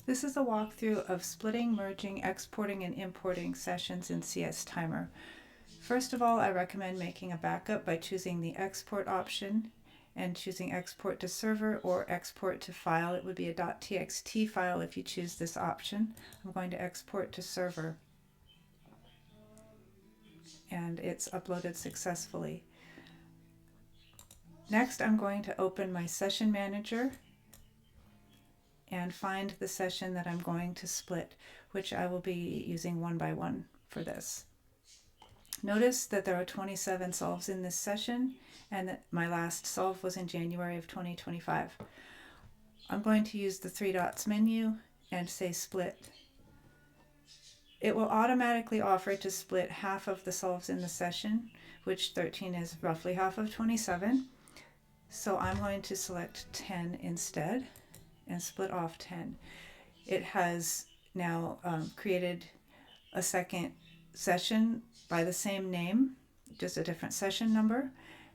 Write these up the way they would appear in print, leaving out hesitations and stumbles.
This is a walkthrough of splitting, merging, exporting, and importing sessions in csTimer. First of all, I recommend making a backup by choosing the export option and choosing export to server or export to file. It would be a .txt file if you choose this option. I'm going to export to server, and it's uploaded successfully. Next, I'm going to open my session manager and find the session that I'm going to split, which I will be using one by one for this. Notice that there are 27 solves in this session and that my last solve was in January of 2025. I'm going to use the three dots menu and say split. It will automatically offer to split half of the solves in the session, which 13 is roughly half of 27. So I'm going to select 10 instead and split off 10. It has now created a second session by the same name, just a different session number.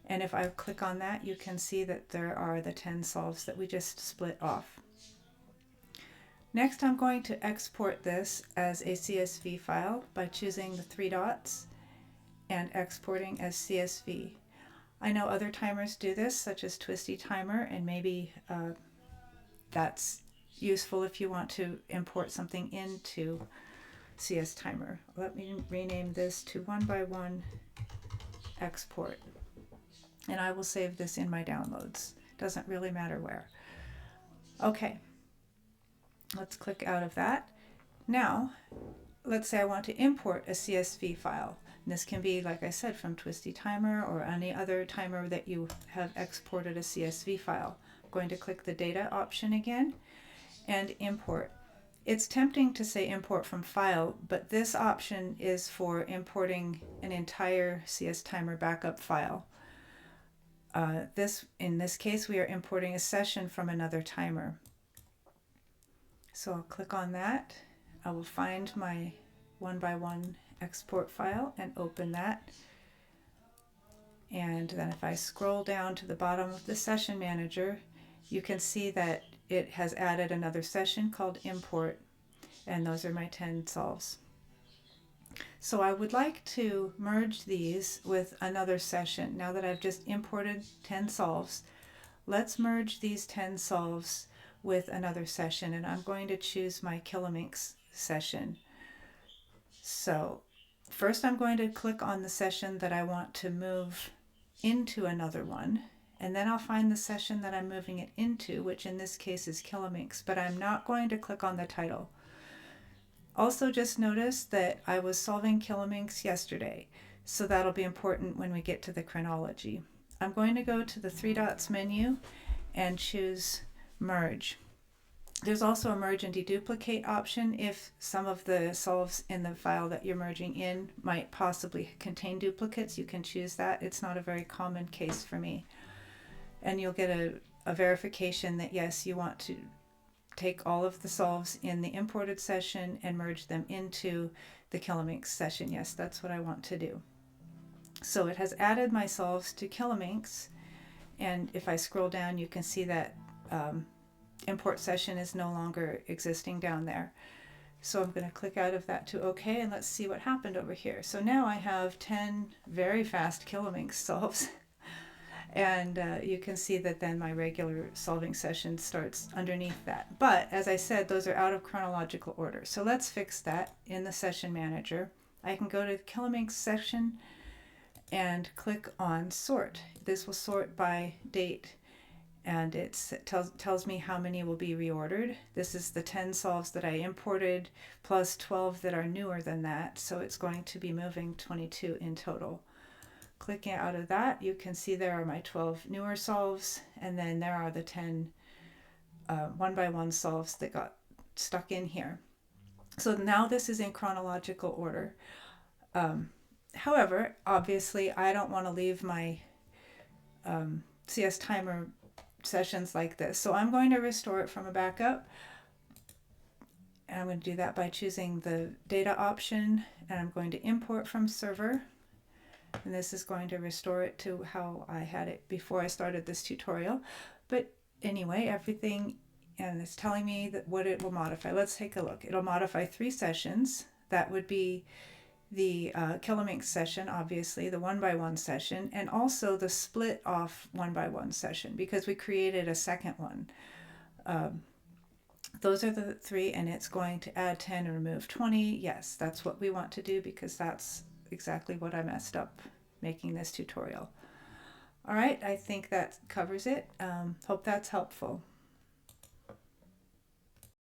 And if I click on that, you can see that there are the 10 solves that we just split off. Next, I'm going to export this as a CSV file by choosing the three dots and exporting as CSV. I know other timers do this, such as csTimer, and maybe that's useful if you want to import something into csTimer. Let me rename this to one by one export, and I will save this in my downloads. Doesn't really matter where. Okay, let's click out of that. Now, let's say I want to import a CSV file. And this can be, like I said, from csTimer or any other timer that you have exported a CSV file. I'm going to click the data option again and import. It's tempting to say import from file, but this option is for importing an entire csTimer backup file. In this case, we are importing a session from another timer. So I'll click on that. I will find my one by one export file and open that. And then if I scroll down to the bottom of the session manager, you can see that it has added another session called import, and those are my 10 solves. So I would like to merge these with another session. Now that I've just imported 10 solves, let's merge these 10 solves with another session, and I'm going to choose my Kilominx session. So first I'm going to click on the session that I want to move into another one, and then I'll find the session that I'm moving it into, which in this case is Kilominx, but I'm not going to click on the title. Also, just notice that I was solving Kilominx yesterday, so that'll be important when we get to the chronology. I'm going to go to the three dots menu and choose merge. There's also a merge and deduplicate option if some of the solves in the file that you're merging in might possibly contain duplicates. You can choose that. It's not a very common case for me. And you'll get a verification that yes, you want to take all of the solves in the imported session and merge them into the Kilominx session. Yes, that's what I want to do. So it has added my solves to Kilominx, and if I scroll down, you can see that import session is no longer existing down there. So I'm going to click out of that to OK, and let's see what happened over here. So now I have 10 very fast Kilominx solves. And you can see that then my regular solving session starts underneath that. But as I said, those are out of chronological order. So let's fix that in the session manager. I can go to the Kilominx section and click on sort. This will sort by date, and it tells me how many will be reordered. This is the 10 solves that I imported plus 12 that are newer than that. So it's going to be moving 22 in total. Clicking out of that, you can see there are my 12 newer solves, and then there are the 10 one by one solves that got stuck in here. So now this is in chronological order. However, obviously, I don't want to leave my csTimer sessions like this. So I'm going to restore it from a backup. And I'm going to do that by choosing the data option, and I'm going to import from server. And this is going to restore it to how I had it before I started this tutorial. But anyway, everything and it's telling me that what it will modify. Let's take a look. It'll modify 3 sessions. That would be the Kilominx session, obviously, the 1x1 session, and also the split off 1x1 session, because we created a second one. Those are the 3, and it's going to add 10 and remove 20. Yes, that's what we want to do, because that's exactly what I messed up making this tutorial. All right, I think that covers it. Hope that's helpful.